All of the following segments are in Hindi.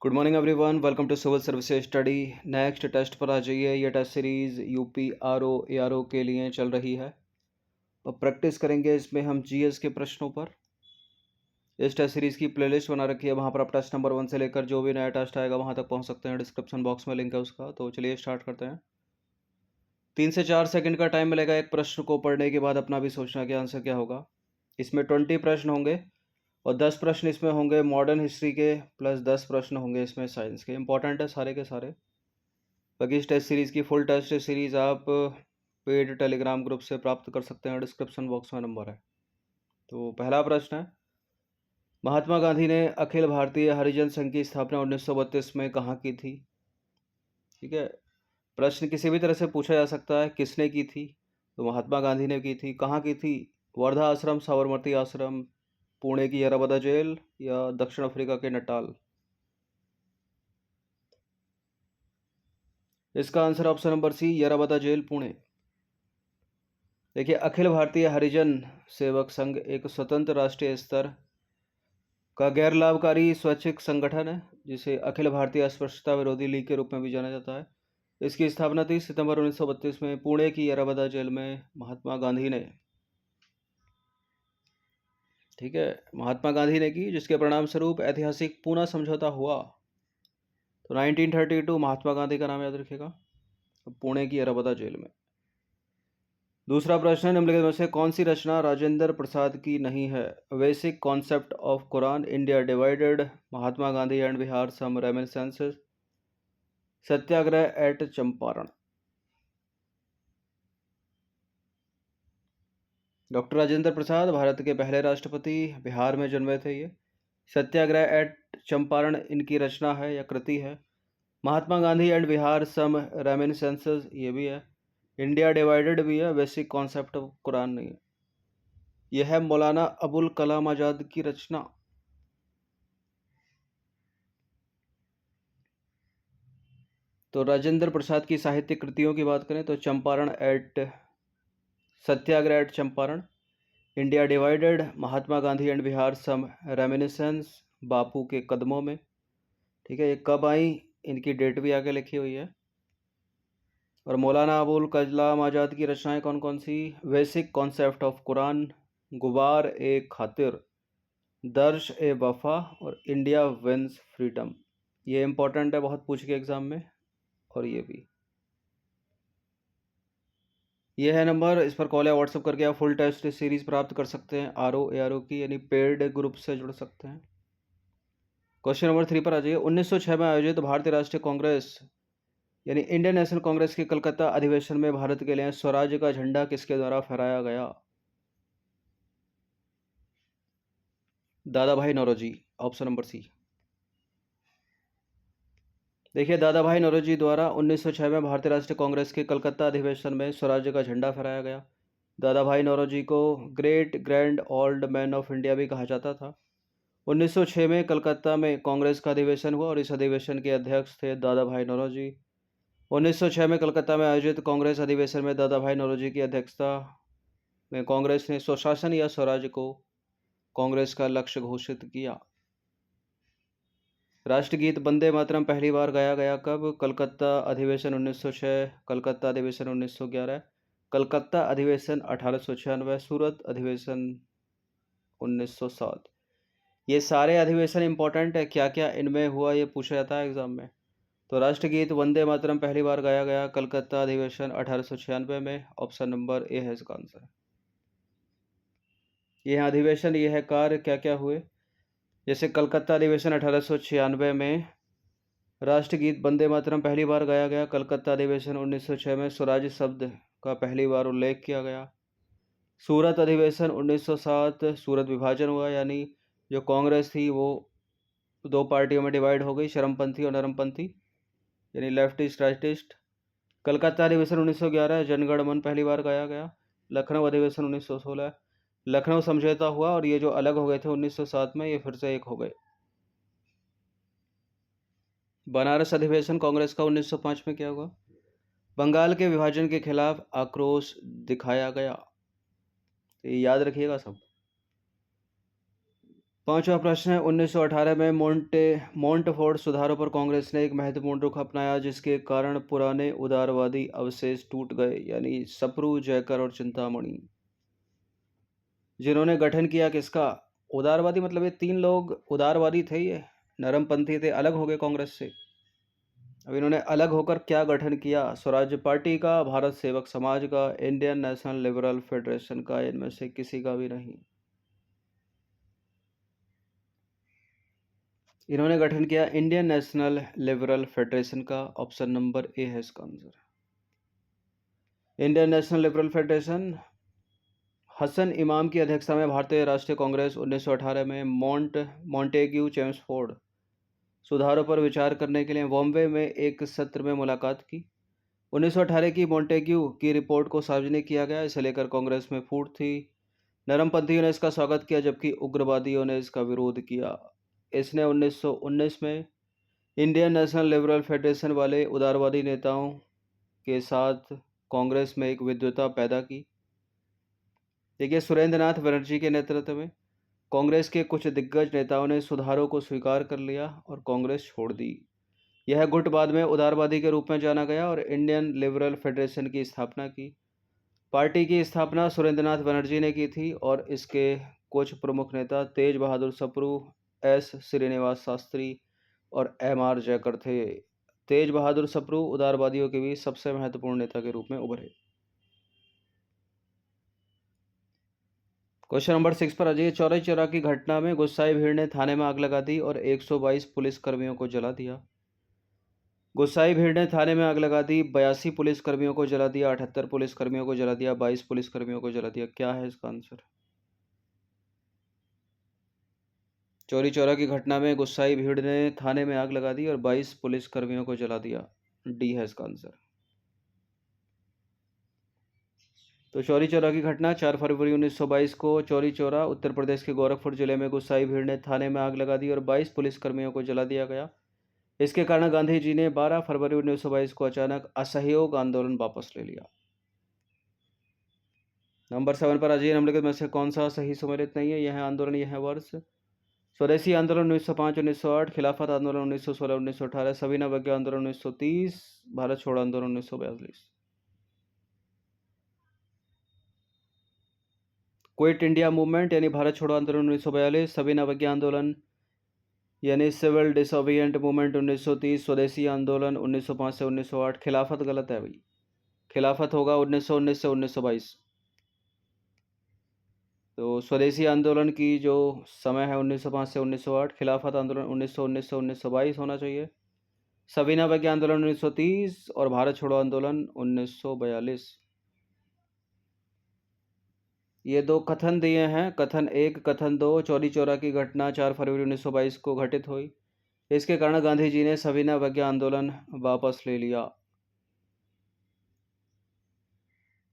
Good morning everyone, welcome to civil services study. Next test पर आ जाइए। ये test series UP RO ARO के लिए चल रही है और प्रैक्टिस करेंगे इसमें हम जीएस के प्रश्नों पर। इस टेस्ट सीरीज़ की प्लेलिस्ट बना रखी है, वहाँ पर आप टेस्ट नंबर 1 से लेकर जो भी नया टेस्ट आएगा वहाँ तक पहुँच सकते हैं। डिस्क्रिप्शन बॉक्स में लिंक है उसका। तो चलिए स्टार्ट करते हैं। 3 से 4 सेकंड का टाइम मिलेगा एक प्रश्न को पढ़ने के बाद अपना भी सोचना कि आंसर क्या होगा। इसमें 20 प्रश्न होंगे और 10 प्रश्न इसमें होंगे मॉडर्न हिस्ट्री के, प्लस 10 प्रश्न होंगे इसमें साइंस के। इंपॉर्टेंट है सारे के सारे। बाकी इस टेस्ट सीरीज़ की फुल टेस्ट सीरीज़ आप पेड टेलीग्राम ग्रुप से प्राप्त कर सकते हैं। डिस्क्रिप्शन बॉक्स में नंबर है। तो पहला प्रश्न है, महात्मा गांधी ने अखिल भारतीय हरिजन संघ की स्थापना 1932 में कहाँ की थी? ठीक है, प्रश्न किसी भी तरह से पूछा जा सकता है। किसने की थी? तो महात्मा गांधी ने की थी। कहाँ की थी? वर्धा आश्रम, साबरमती आश्रम, पुणे की यराबदा जेल या दक्षिण अफ्रीका के नटाल? इसका answer option number C, Yerawada jail, Pune. देखिए, अखिल भारतीय हरिजन सेवक संघ एक स्वतंत्र राष्ट्रीय स्तर का गैर लाभकारी स्वैच्छिक संगठन है जिसे अखिल भारतीय अस्पृश्यता विरोधी लीग के रूप में भी जाना जाता है। इसकी स्थापना 30 सितंबर 1932 में पुणे की यराबदा जेल में महात्मा गांधी ने, ठीक है, महात्मा गांधी ने की, जिसके परिणाम स्वरूप ऐतिहासिक पूना समझौता हुआ। तो 1932 महात्मा गांधी का नाम याद रखिएगा, पुणे की यराबदा जेल में। दूसरा प्रश्न, निम्नलिखित में से कौन सी रचना राजेंद्र प्रसाद की नहीं है? Basic concept of Quran, India divided, Mahatma Gandhi and Bihar some reminiscences, Satyagraha at Champaran. Doctor Rajendra Prasad Bharat के पहले राष्ट्रपति, बिहार में जन्मे थे ये। सत्याग्रह एट चंपारण इनकी रचना है या कृति है। महात्मा Gandhi and Bihar some reminiscences ये भी है। इंडिया डिवाइडेड भी है। बेसिक कॉन्सेप्ट ऑफ कुरान नहीं है। यह है मौलाना अबुल कलाम आजाद की रचना। तो राजेंद्र प्रसाद की साहित्यिक कृतियों की बात करें तो Champaran at, Satyagraha at Champaran, India divided, Mahatma Gandhi and Bihar some reminiscence, Bapu के कदमों में। ठीक है, ये कब आई इनकी डेट भी आगे लिखी हुई है। और मौलाना अबुल कलाम आज़ाद की रचनाएं कौन कौन सी? बेसिक कॉन्सेप्ट ऑफ कुरान, गुबार ए खातिर, दर्श ए वफा और इंडिया विंस फ्रीडम। ये इंपॉर्टेंट है, बहुत पूछ के एग्जाम में। और ये भी, ये है नंबर, इस पर कॉल या व्हाट्सअप करके आप फुल टेस्ट सीरीज प्राप्त कर सकते हैं आरओ एआरओ की, यानी पेड ग्रुप से जुड़ सकते हैं। क्वेश्चन नंबर 3 पर आ जाइए। 1906 में आयोजित भारतीय राष्ट्रीय कांग्रेस यानी इंडियन नेशनल कांग्रेस के कलकत्ता अधिवेशन में भारत के लिए स्वराज्य का झंडा किसके द्वारा फहराया गया? दादा भाई नौरोजी, ऑप्शन नंबर सी। देखिए, दादा भाई नौरोजी द्वारा 1906 में भारतीय राष्ट्रीय कांग्रेस के कलकत्ता अधिवेशन में स्वराज्य का झंडा फहराया गया। दादा भाई नौरोजी को great grand old man of India भी कहा जाता था। 1906 में कलकत्ता में कांग्रेस का अधिवेशन हुआ और इस अधिवेशन के अध्यक्ष थे दादा भाई नौरोजी। 1906 में कलकत्ता में आयोजित कांग्रेस अधिवेशन में दादा भाई नौरोजी की अध्यक्षता में कांग्रेस ने स्वशासन या स्वराज्य को कांग्रेस का लक्ष्य घोषित किया। राष्ट्रगीत वंदे मातरम पहली बार गाया गया कब? कलकत्ता अधिवेशन 1906, कलकत्ता अधिवेशन 1911, कलकत्ता अधिवेशन 1896, सूरत अधिवेशन 1907। ये सारे अधिवेशन इंपॉर्टेंट है। क्या क्या इनमें हुआ ये पूछा जाता है एग्जाम में। तो राष्ट्रगीत वंदे मातरम पहली बार गाया गया कलकत्ता अधिवेशन 1896 में। ऑप्शन नंबर ए है इसका आंसर। ये है अधिवेशन, ये है कार्य, क्या क्या हुए। जैसे कलकत्ता अधिवेशन 1896 में राष्ट्रगीत वंदे मातरम पहली बार गाया गया। कलकत्ता अधिवेशन 1906 में स्वराज्य शब्द का पहली बार उल्लेख किया गया। सूरत अधिवेशन 1907 सूरत विभाजन हुआ, यानी जो कांग्रेस थी वो दो पार्टियों में डिवाइड हो गई, चरमपंथी और नरमपंथी, यानी लेफ्टिस्ट राइटिस्ट। कलकत्ता अधिवेशन 1911 जनगण मन पहली बार गाया गया। लखनऊ अधिवेशन 1916 लखनऊ समझौता हुआ और ये जो अलग हो गए थे 1907 में, ये फिर से एक हो गए। बनारस अधिवेशन कांग्रेस का 1905 में क्या हुआ? बंगाल के विभाजन के खिलाफ आक्रोश दिखाया गया। तो ये याद रखिएगा सब। पांचवा प्रश्न है, 1918 में मोंटफोर्ट सुधारों पर कांग्रेस ने एक महत्वपूर्ण रुख अपनाया जिसके कारण पुराने उदारवादी अवशेष टूट गए, यानी सप्रू, जयकर और चिंतामणि। जिन्होंने गठन किया किसका? उदारवादी, मतलब ये तीन लोग उदारवादी थे, ये नरमपंथी थे, अलग हो गए कांग्रेस से। अब इन्होंने अलग होकर क्या गठन किया? स्वराज्य पार्टी का, भारत सेवक समाज का, इंडियन नेशनल लिबरल फेडरेशन का, इनमें से किसी का भी नहीं। इन्होंने गठन किया इंडियन नेशनल लिबरल फेडरेशन का। ऑप्शन नंबर ए है इसका answer. Indian National Liberal Federation Hasan Imam की अध्यक्षता में भारतीय राष्ट्रीय कांग्रेस 1918 में मॉन्टेग्यू चेम्सफोर्ड सुधारों पर विचार करने के लिए बॉम्बे में एक सत्र में मुलाकात की। 1918 की मॉन्टेग्यू की रिपोर्ट को सार्वजनिक किया गया। इसे लेकर कांग्रेस में फूट थी। नरमपंथियों ने इसका स्वागत किया जबकि उग्रवादियों ने इसका विरोध किया। इसने 1919 में इंडियन नेशनल लिबरल फेडरेशन वाले उदारवादी नेताओं के साथ कांग्रेस में एक विद्वता पैदा की। देखिए, सुरेंद्र नाथ बनर्जी के नेतृत्व में कांग्रेस के कुछ दिग्गज नेताओं ने सुधारों को स्वीकार कर लिया और कांग्रेस छोड़ दी। यह गुट बाद में उदारवादी के रूप में जाना गया और इंडियन लिबरल फेडरेशन की स्थापना की। पार्टी की स्थापना सुरेंद्र नाथ बनर्जी ने की थी और इसके कुछ प्रमुख नेता तेज बहादुर सप्रू, एस श्रीनिवास शास्त्री और एम.आर. जयकर थे। तेज बहादुर सप्रू उदारवादियों के बीच सबसे महत्वपूर्ण नेता के रूप में उभरे। क्वेश्चन नंबर 6 पर अजय, चौरी चौरा की घटना में गुस्साई भीड़ ने थाने में आग लगा दी और 122 पुलिस कर्मियों को जला दिया। गुस्साई भीड़ ने थाने में आग लगा दी, 82 पुलिस कर्मियों को जला दिया, 78 पुलिस कर्मियों को जला दिया, 22 पुलिस कर्मियों को जला दिया। क्या है इसका आंसर? चौरी चौरा की घटना में गुस्साई भीड़ ने थाने में आग लगा दी और 22 पुलिस कर्मियों को जला दिया। डी है इसका आंसर। तो चौरी चौरा की घटना 4 फरवरी 1922 को चौरी चौरा उत्तर प्रदेश के गोरखपुर जिले में गुस्साई भीड़ ने थाने में आग लगा दी और 22 पुलिस कर्मियों को जला दिया गया। इसके कारण गांधी जी ने 12 फरवरी 1922 को अचानक असहयोग आंदोलन वापस ले लिया। नंबर 7 पर अजय निम्नलिखित में से कौन सा सही सम्मिलित नहीं है? यह आंदोलन, यह वर्ष। स्वदेशी आंदोलन 1905-1908, खिलाफत आंदोलन 1916-1918, सविनय अवज्ञा आंदोलन 1930, भारत छोड़ो आंदोलन 1942। क्विट इंडिया मूवमेंट यानी भारत छोड़ो आंदोलन 1942, सविनय अवज्ञा आंदोलन यानी सिविल डिसोबिएंट मूवमेंट 1930, स्वदेशी आंदोलन 1905 से 1908। खिलाफत गलत है भाई, खिलाफत होगा 1919 से 1922। तो स्वदेशी आंदोलन की जो समय है 1905 से 1908, खिलाफत आंदोलन 1919 से 1922 होना चाहिए। सविनय अवज्ञा आंदोलन 1930 और भारत छोड़ो आंदोलन 1942। ये दो कथन दिए हैं, कथन 1, कथन 2। चौरी चौरा की घटना 4 फरवरी 1922 को घटित हुई। इसके कारण गांधी जी ने सविनय अवज्ञा आंदोलन वापस ले लिया।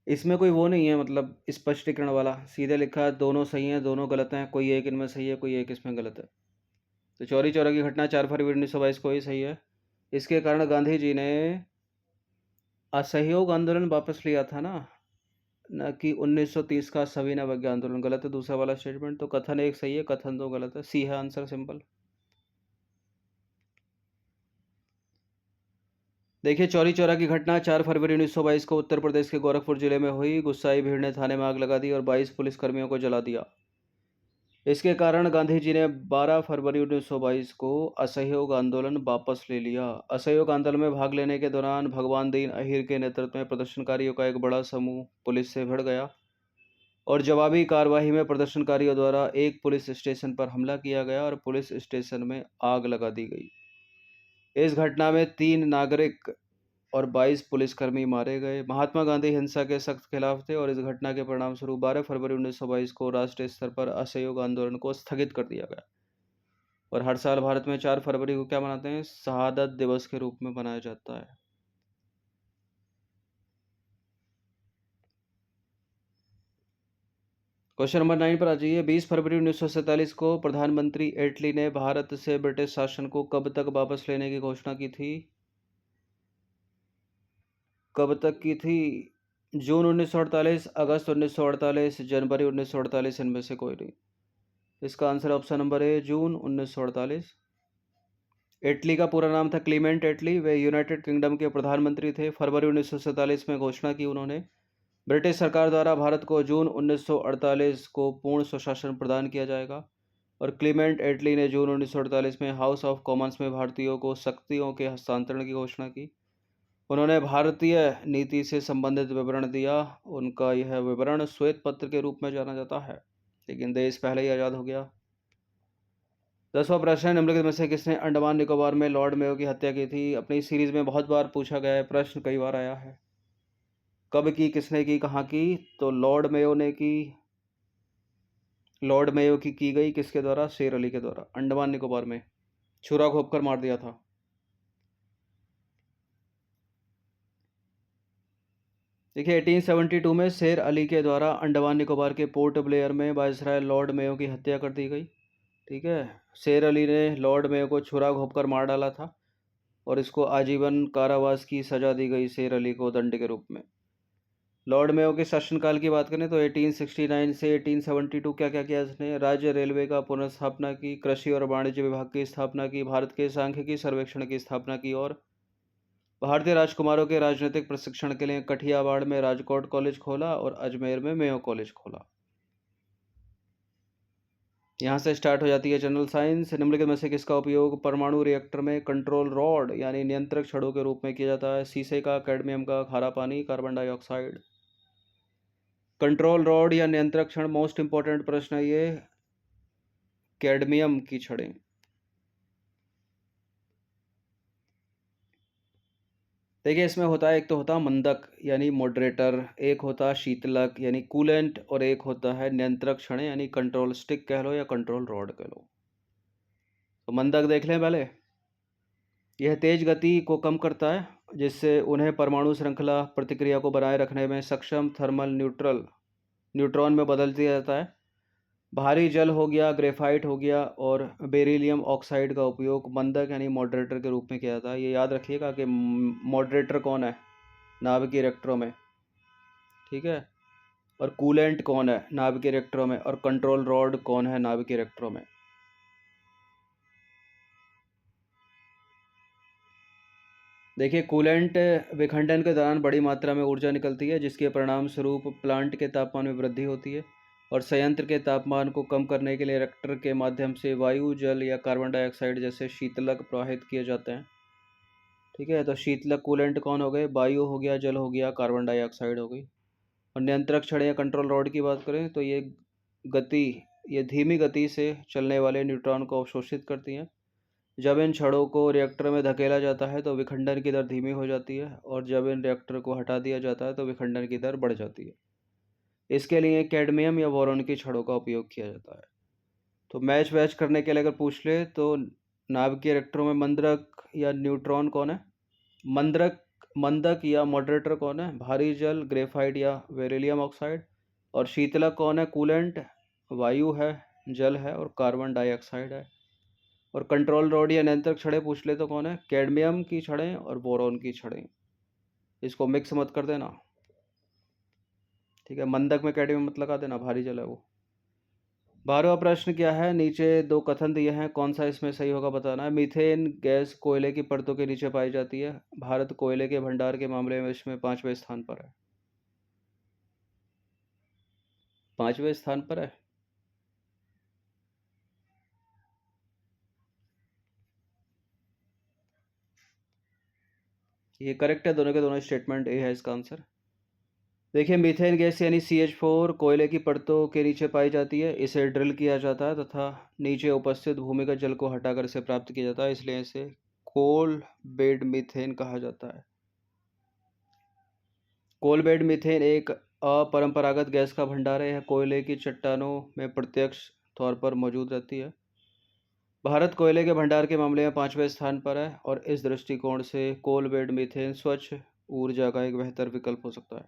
इसमें कोई वो नहीं है, मतलब स्पष्टीकरण वाला, सीधे लिखा है दोनों सही हैं, दोनों गलत हैं, कोई एक इनमें सही है, कोई एक इसमें गलत है। तो चौरी चौरा की घटना 4 फरवरी 1922 को ही सही है। इसके कारण गांधी जी ने असहयोग आंदोलन वापस लिया था ना, न कि 1930 का सविनय अवज्ञा आंदोलन। गलत है दूसरा वाला स्टेटमेंट। तो कथन 1 सही है, कथन 2 गलत है। सी है आंसर, सिंपल। देखिए, चौरी चौरा की घटना 4 फरवरी 1922 को उत्तर प्रदेश के गोरखपुर जिले में हुई। गुस्साई भीड़ ने थाने में आग लगा दी और 22 पुलिसकर्मियों को जला दिया। इसके कारण गांधी जी ने 12 फरवरी 1922 को असहयोग आंदोलन वापस ले लिया। असहयोग आंदोलन में भाग लेने के दौरान भगवान दीन अहीर के नेतृत्व में प्रदर्शनकारियों का एक बड़ा समूह पुलिस से भिड़ गया और जवाबी कार्रवाई में प्रदर्शनकारियों द्वारा एक पुलिस स्टेशन पर हमला किया गया और पुलिस स्टेशन में आग लगा दी गई। इस घटना में 3 नागरिक और 22 पुलिसकर्मी मारे गए। महात्मा गांधी हिंसा के सख्त खिलाफ थे और इस घटना के परिणामस्वरूप 12 फरवरी 1922 को राष्ट्रीय स्तर पर असहयोग आंदोलन को स्थगित कर दिया गया और हर साल भारत में 4 फरवरी को क्या मनाते हैं? शहादत दिवस के रूप में मनाया जाता है। क्वेश्चन नंबर 9 पर आ जाइए। 20 फरवरी 1947 को प्रधानमंत्री एटली ने भारत से ब्रिटिश शासन को कब तक वापस लेने की घोषणा की थी? कब तक की थी? जून 1948, अगस्त 1948, जनवरी 1948, इनमें से कोई नहीं। इसका आंसर ऑप्शन नंबर ए, जून 1948। एटली का पूरा नाम था क्लीमेंट एटली। वे यूनाइटेड किंगडम के प्रधानमंत्री थे। फरवरी 1947 में घोषणा की उन्होंने। ब्रिटिश सरकार द्वारा भारत को जून 1948 को पूर्ण स्वशासन प्रदान किया जाएगा। और क्लीमेंट एटली ने जून 1948 में हाउस ऑफ कॉमन्स में भारतीयों को शक्तियों के हस्तांतरण की घोषणा की। उन्होंने भारतीय नीति से संबंधित विवरण दिया। उनका यह विवरण श्वेत पत्र के रूप में जाना जाता है, लेकिन देश पहले ही आज़ाद हो गया। 10वां प्रश्न है, निम्नलिखित में से किसने अंडमान निकोबार में लॉर्ड मेयो की हत्या की थी? अपनी सीरीज में बहुत बार पूछा गया है प्रश्न, कई बार आया है। कब की, किसने की, कहाँ की? तो लॉर्ड मेयो ने की। लॉर्ड मेयो की गई किसके द्वारा? शेर अली के द्वारा। अंडमान निकोबार में छुरा घोंपकर मार दिया था। देखिए 1872 में शेर अली के द्वारा अंडमान निकोबार के पोर्ट ब्लेयर में वायसराय लॉर्ड मेयो की हत्या कर दी गई। ठीक है, शेर अली ने लॉर्ड मेयो को छुरा घोंपकर मार डाला था और इसको आजीवन कारावास की सजा दी गई शेर अली को दंड के रूप में। लॉर्ड मेयो के शासनकाल की बात करें तो 1869 से 1872 क्या क्या किया इसने? राज्य रेलवे का पुनर्स्थापना की, कृषि और वाणिज्य विभाग की स्थापना की, भारत के सांख्यिकी सर्वेक्षण की स्थापना की और भारतीय राजकुमारों के राजनीतिक प्रशिक्षण के लिए कठियावाड़ में राजकोट कॉलेज खोला और अजमेर में मेयो कॉलेज खोला। यहाँ से स्टार्ट हो जाती है जनरल साइंस। निम्नलिखित में से किसका उपयोग परमाणु रिएक्टर में कंट्रोल रॉड यानी नियंत्रक छड़ों के रूप में किया जाता है? शीशे का, कैडमियम का, खारा पानी, कार्बन डाइऑक्साइड। कंट्रोल रॉड या नियंत्रक छड़, मोस्ट इंपॉर्टेंट प्रश्न है ये। कैडमियम की छड़ें। देखिए इसमें होता है, एक तो होता है मंदक यानी मॉडरेटर, एक होता है शीतलक यानी कूलेंट, और एक होता है नियंत्रक छड़ें यानी कंट्रोल स्टिक कह लो या कंट्रोल रॉड कह लो। तो मंदक देख लें पहले। यह तेज गति को कम करता है, जिससे उन्हें परमाणु श्रृंखला प्रतिक्रिया को बनाए रखने में सक्षम थर्मल न्यूट्रॉन में बदल दिया जाता है। भारी जल हो गया, ग्रेफाइट हो गया और बेरिलियम ऑक्साइड का उपयोग मंदक यानी मॉडरेटर के रूप में किया जाता है। ये याद रखिएगा कि मॉडरेटर कौन है नाभिकीय रिएक्टरों में, ठीक है, और कूलेंट कौन है नाभिकीय रिएक्टरों में, और कंट्रोल रॉड कौन है नाभिकीय रिएक्टरों में। देखिए कूलेंट विखंडन के दौरान बड़ी मात्रा में ऊर्जा निकलती है, जिसके परिणाम स्वरूप प्लांट के तापमान में वृद्धि होती है और संयंत्र के तापमान को कम करने के लिए रिएक्टर के माध्यम से वायु, जल या कार्बन डाइऑक्साइड जैसे शीतलक प्रवाहित किए जाते हैं। ठीक है, तो शीतलक कूलेंट कौन हो गए? वायु हो गया, जल हो गया, कार्बन डाइऑक्साइड हो गई। और नियंत्रक छड़ या कंट्रोल रॉड की बात करें तो ये धीमी गति से चलने वाले न्यूट्रॉन को अवशोषित करती हैं। जब इन छड़ों को रिएक्टर में धकेला जाता है तो विखंडन की दर धीमी हो जाती है, और जब इन रिएक्टर को हटा दिया जाता है तो विखंडन की दर बढ़ जाती है। इसके लिए कैडमियम या बोरॉन की छड़ों का उपयोग किया जाता है। तो मैच वैच करने के लिए अगर पूछ ले तो नाभिकीय रिएक्टरों में मंदक या न्यूट्रॉन कौन है? मंदक या मॉडरेटर कौन है? भारी जल, ग्रेफाइट या बेरिलियम ऑक्साइड। और शीतलक कौन है? कूलेंट, वायु है, जल है और कार्बन डाइऑक्साइड है। और कंट्रोल रॉड या नियंत्रक छड़ें पूछ ले तो कौन है? कैडमियम की छड़ें और बोरॉन की छड़ें। इसको मिक्स मत कर देना, ठीक है, मंदक में कैडमियम मत लगा देना, भारी जल है वो। 12वां प्रश्न क्या है? नीचे दो कथन दिए हैं, कौन सा इसमें सही होगा बताना है। मीथेन गैस कोयले की परतों के नीचे पाई जाती है। भारत कोयले के भंडार के मामले में विश्व में 5वें स्थान पर है। 5वें स्थान पर है। ये करेक्ट है, दोनों के दोनों स्टेटमेंट ए है इसका आंसर। देखिए मीथेन गैस यानी CH4 कोयले की परतों के नीचे पाई जाती है। इसे ड्रिल किया जाता है तथा नीचे उपस्थित भूमिगत जल को हटाकर इसे प्राप्त किया जाता है, इसलिए इसे कोल बेड मीथेन कहा जाता है। कोल बेड मीथेन एक अपरंपरागत गैस का भंडार है। यह कोयले की चट्टानों में प्रत्यक्ष तौर पर मौजूद रहती है। भारत कोयले के भंडार के मामले में 5वें स्थान पर है और इस दृष्टिकोण से कोल बेड मीथेन स्वच्छ ऊर्जा का एक बेहतर विकल्प हो सकता है।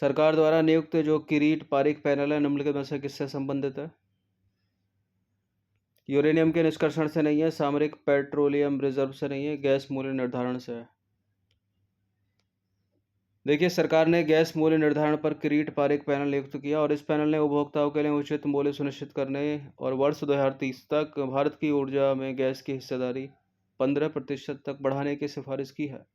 सरकार द्वारा नियुक्त जो किरीट पारिक पैनल है निम्नलिखित में से किससे संबंधित है? यूरेनियम के निष्कर्षण से नहीं है, सामरिक पेट्रोलियम रिजर्व से नहीं है, गैस मूल्य निर्धारण से है। देखिए, सरकार ने गैस मूल्य निर्धारण पर किरीट पारिक पैनल नियुक्त किया और इस पैनल ने उपभोक्ताओं के लिए उचित मूल्य सुनिश्चित करने और वर्ष 2030 तक भारत की ऊर्जा में गैस की हिस्सेदारी 15% तक बढ़ाने की सिफारिश की है।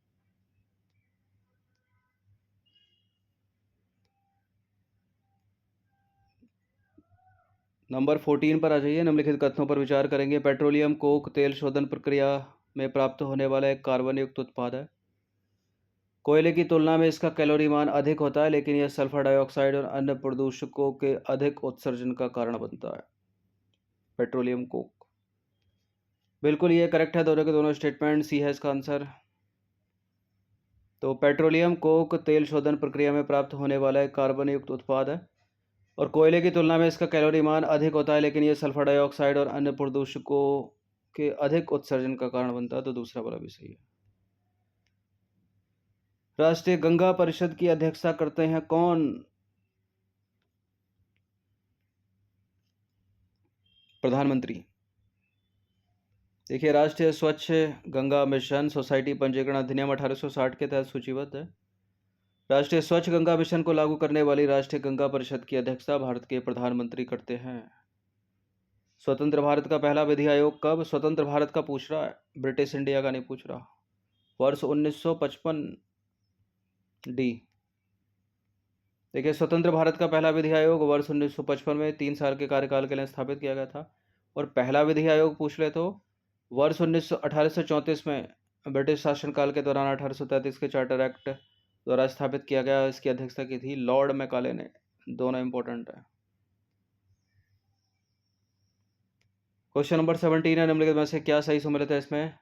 नंबर 14 पर आ जाइए। निम्नलिखित कथनों पर विचार करेंगे। पेट्रोलियम कोक तेल शोधन प्रक्रिया में प्राप्त होने वाला एक कार्बन युक्त उत्पाद है। कोयले की तुलना में इसका कैलोरी मान अधिक होता है, लेकिन यह सल्फर डाइऑक्साइड और अन्य प्रदूषकों के अधिक उत्सर्जन का कारण बनता है। पेट्रोलियम कोक, बिल्कुल ये करेक्ट है। दोनों के दोनों स्टेटमेंट सी है इसका आंसर। तो पेट्रोलियम कोक तेल शोधन प्रक्रिया में प्राप्त होने वाला एक कार्बन युक्त उत्पाद है और कोयले की तुलना में इसका कैलोरी मान अधिक होता है, लेकिन यह सल्फर डाइऑक्साइड और अन्य प्रदूषकों के अधिक उत्सर्जन का कारण बनता है। तो दूसरा वाला भी सही है। राष्ट्रीय गंगा परिषद की अध्यक्षता करते हैं कौन? प्रधानमंत्री। देखिए, राष्ट्रीय स्वच्छ गंगा मिशन सोसाइटी पंजीकरण अधिनियम 1860 के तहत सूचीबद्ध है। राष्ट्रीय स्वच्छ गंगा मिशन को लागू करने वाली राष्ट्रीय गंगा परिषद की अध्यक्षता भारत के प्रधानमंत्री करते हैं। स्वतंत्र भारत का पहला विधि आयोग कब? स्वतंत्र भारत का पूछ रहा है, ब्रिटिश इंडिया का नहीं पूछ रहा। वर्ष 1955 डी। देखिए, स्वतंत्र भारत का पहला विधि आयोग वर्ष 1955 में 3 साल के कार्यकाल के लिए स्थापित किया गया था। और पहला विधि आयोग पूछ ले तो वर्ष 1834 में ब्रिटिश शासनकाल के दौरान 1833 के चार्टर एक्ट द्वारा स्थापित किया गया। इसकी अध्यक्षता की थी लॉर्ड मैकाले ने। दोनों इंपॉर्टेंट है। क्वेश्चन नंबर 17 है। निम्नलिखित में से क्या सही सम्मिलित है इसमें?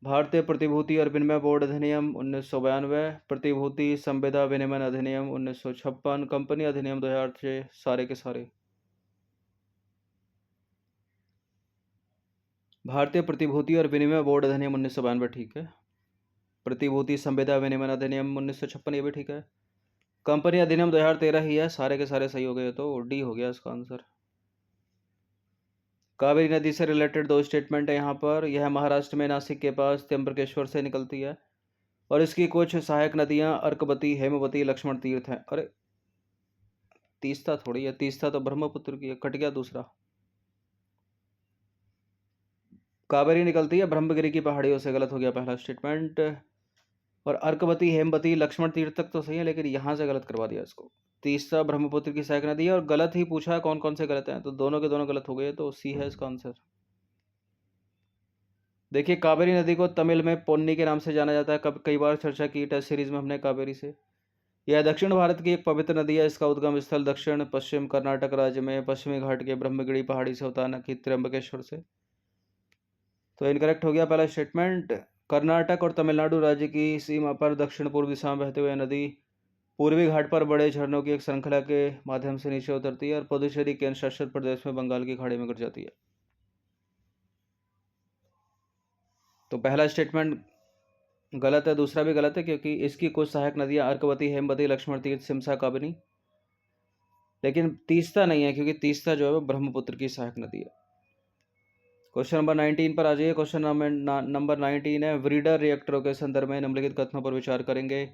भारतीय प्रतिभूति और विनिमय बोर्ड अधिनियम 1992, प्रतिभूति संविदा विनिमय अधिनियम 1956, कंपनी अधिनियम 2006, सारे के सारे। भारतीय प्रतिभूति और विनिमय बोर्ड अधिनियम 1992 ठीक है। प्रतिभूति संविदा विनिमय अधिनियम 1956 ये भी ठीक है। कंपनी अधिनियम 2013 ही है। सारे के सारे सही हो गए, तो डी हो गया इसका आंसर। कावेरी नदी से रिलेटेड दो स्टेटमेंट है यहाँ पर। यह महाराष्ट्र में नासिक के पास त्र्यंबकेश्वर से निकलती है और इसकी कुछ सहायक नदियाँ अर्कवती, हेमवती, लक्ष्मण तीर्थ हैं। अरे तीस्ता थोड़ी है, तीस्ता तो ब्रह्मपुत्र की है, कट गया दूसरा। कावेरी निकलती है ब्रह्मगिरी की पहाड़ियों से, गलत हो गया पहला स्टेटमेंट। और अर्कवती, हेमवती, लक्ष्मण तीर्थ तक तो सही है, लेकिन यहाँ से गलत करवा दिया इसको। तीसरा ब्रह्मपुत्र की सहायक नदी है और गलत ही पूछा है कौन कौन से गलत हैं, तो दोनों के दोनों गलत हो गए, तो सी है इसका आंसर। देखिए, कावेरी नदी को तमिल में पोन्नी के नाम से जाना जाता है। कई बार चर्चा की टेस्ट सीरीज में हमने कावेरी से। यह दक्षिण भारत की एक पवित्र नदी है। इसका उद्गम स्थल दक्षिण पश्चिम कर्नाटक राज्य में पश्चिमी घाट के ब्रह्मगिरी पहाड़ी से होता है, न कि त्र्यंबकेश्वर से। तो इनकरेक्ट हो गया पहला स्टेटमेंट। कर्नाटक और तमिलनाडु राज्य की सीमा पर दक्षिण पूर्व दिशा में बहते हुए नदी पूर्वी घाट पर बड़े झरनों की एक श्रृंखला के माध्यम से नीचे उतरती है और पुदुचेरी केंद्र शासित प्रदेश में बंगाल की खाड़ी में गिर जाती है। तो पहला स्टेटमेंट गलत है, दूसरा भी गलत है, क्योंकि इसकी कुछ सहायक नदियां अर्कवती, हेमवती, लक्ष्मण तीर्थ, सिमसा, काबिनी, लेकिन तीस्ता नहीं है, क्योंकि तीस्ता जो है वो ब्रह्मपुत्र की सहायक नदी है। क्वेश्चन नंबर 19 पर आ जाइए। क्वेश्चन नंबर 19 है। ब्रीडर रिएक्टरों के संदर्भ में निम्नलिखित कथनों पर विचार करेंगे।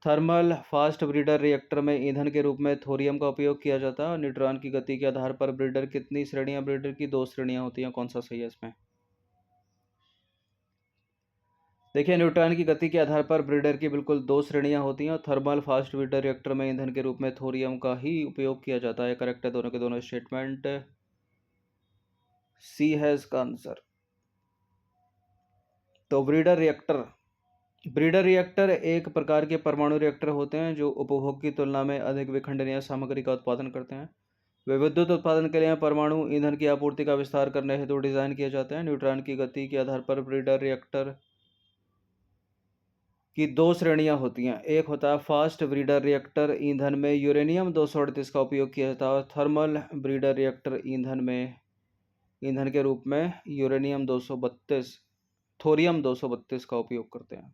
थर्मल फास्ट ब्रीडर रिएक्टर में ईंधन के रूप में थोरियम का उपयोग किया जाता है और न्यूट्रॉन की गति के आधार पर ब्रीडर कितनी श्रेणियां? ब्रीडर की 2 श्रेणियां होती हैं। कौन सा सही है इसमें? देखिए, न्यूट्रॉन की गति के आधार पर ब्रीडर की बिल्कुल 2 श्रेणियां होती हैं और थर्मल फास्ट ब्रीडर रिएक्टर में ईंधन के रूप में थोरियम का ही उपयोग किया जाता है। करेक्ट है दोनों के दोनों स्टेटमेंट। सी है इसका आंसर। तो ब्रीडर रिएक्टर एक प्रकार के परमाणु रिएक्टर होते हैं जो उपभोग की तुलना में अधिक विखंडनीय सामग्री का उत्पादन करते हैं। वे विद्युत उत्पादन के लिए परमाणु ईंधन की आपूर्ति का विस्तार करने हेतु डिजाइन किए जाते हैं। न्यूट्रॉन की गति के आधार पर ब्रीडर रिएक्टर की 2 श्रेणियां होती हैं। एक होता है फास्ट ब्रीडर रिएक्टर, ईंधन में यूरेनियम 238 का उपयोग किया जाता है, और थर्मल ब्रीडर रिएक्टर ईंधन के रूप में यूरेनियम 232 थोरियम 232 का उपयोग करते हैं।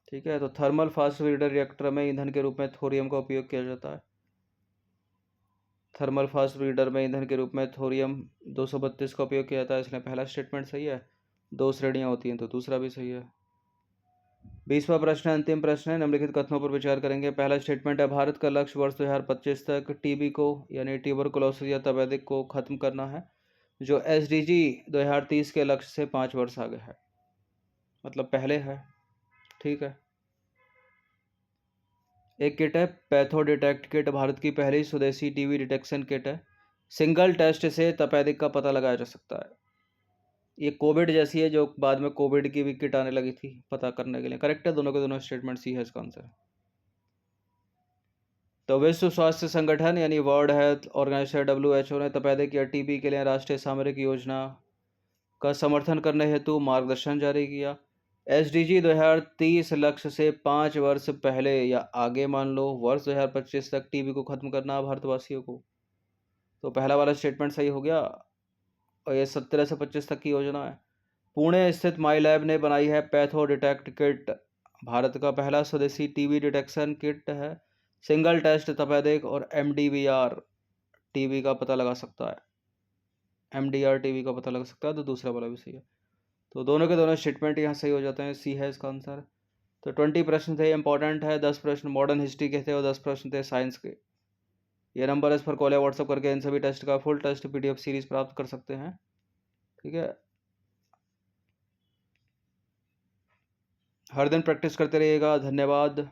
ठीक है, तो थर्मल फास्ट ब्रीडर रिएक्टर में ईंधन के रूप में थोरियम का उपयोग किया जाता है। थर्मल फास्ट ब्रीडर में ईंधन के रूप में थोरियम 232 का उपयोग किया जाता है, इसलिए पहला स्टेटमेंट सही है। 2 श्रेणियां होती हैं, तो दूसरा भी सही है। 20वां प्रश्न अंतिम प्रश्न है, निम्नलिखित कथनों पर विचार करेंगे। पहला स्टेटमेंट है, भारत का लक्ष्य वर्ष 2025 तक टीबी को यानी ट्यूबरकुलोसिस या तपेदिक को खत्म करना है, जो एसडीजी 2030 के लक्ष्य से 5 वर्ष आगे है, मतलब पहले है। ठीक है। एक किट है पैथो डिटेक्ट किट, भारत की पहली स्वदेशी टीबी डिटेक्शन किट है। सिंगल टेस्ट से तपेदिक का पता लगाया जा सकता है। ये कोविड जैसी है, जो बाद में कोविड की भी किट आने लगी थी पता करने के लिए। करेक्ट है, दोनों के दोनों स्टेटमेंट सी है इसका आंसर। तो विश्व स्वास्थ्य संगठन यानी वर्ल्ड हेल्थ ऑर्गेनाइजेशन WHO ने तपेदिक या टीबी के लिए राष्ट्रीय सामरिक योजना का समर्थन करने हेतु मार्गदर्शन जारी किया। एसडीजी 2030 लक्ष्य से 5 वर्ष पहले या आगे, मान लो वर्ष 2025 तक टीबी को खत्म करना है भारतवासियों को। तो पहला वाला स्टेटमेंट सही हो गया, और ये 17 से 25 तक की योजना है। पुणे स्थित माई लैब ने बनाई है पैथो डिटेक्ट किट, भारत का पहला स्वदेशी टीबी डिटेक्शन किट है। सिंगल टेस्ट तपेदिक और एमडीवीआर टीबी का पता लगा सकता है, एमडीआर टीबी का पता लगा सकता है, तो दूसरा वाला भी सही है। तो दोनों के दोनों स्टेटमेंट यहाँ सही हो जाते हैं, सी है इसका आंसर। तो 20 प्रश्न थे, इंपॉर्टेंट है। 10 प्रश्न मॉडर्न हिस्ट्री के थे और 10 प्रश्न थे साइंस के। ये नंबर इस पर कॉल या व्हाट्सअप करके इन सभी टेस्ट का फुल टेस्ट PDF सीरीज प्राप्त कर सकते हैं। ठीक है, हर दिन प्रैक्टिस करते रहिएगा। धन्यवाद।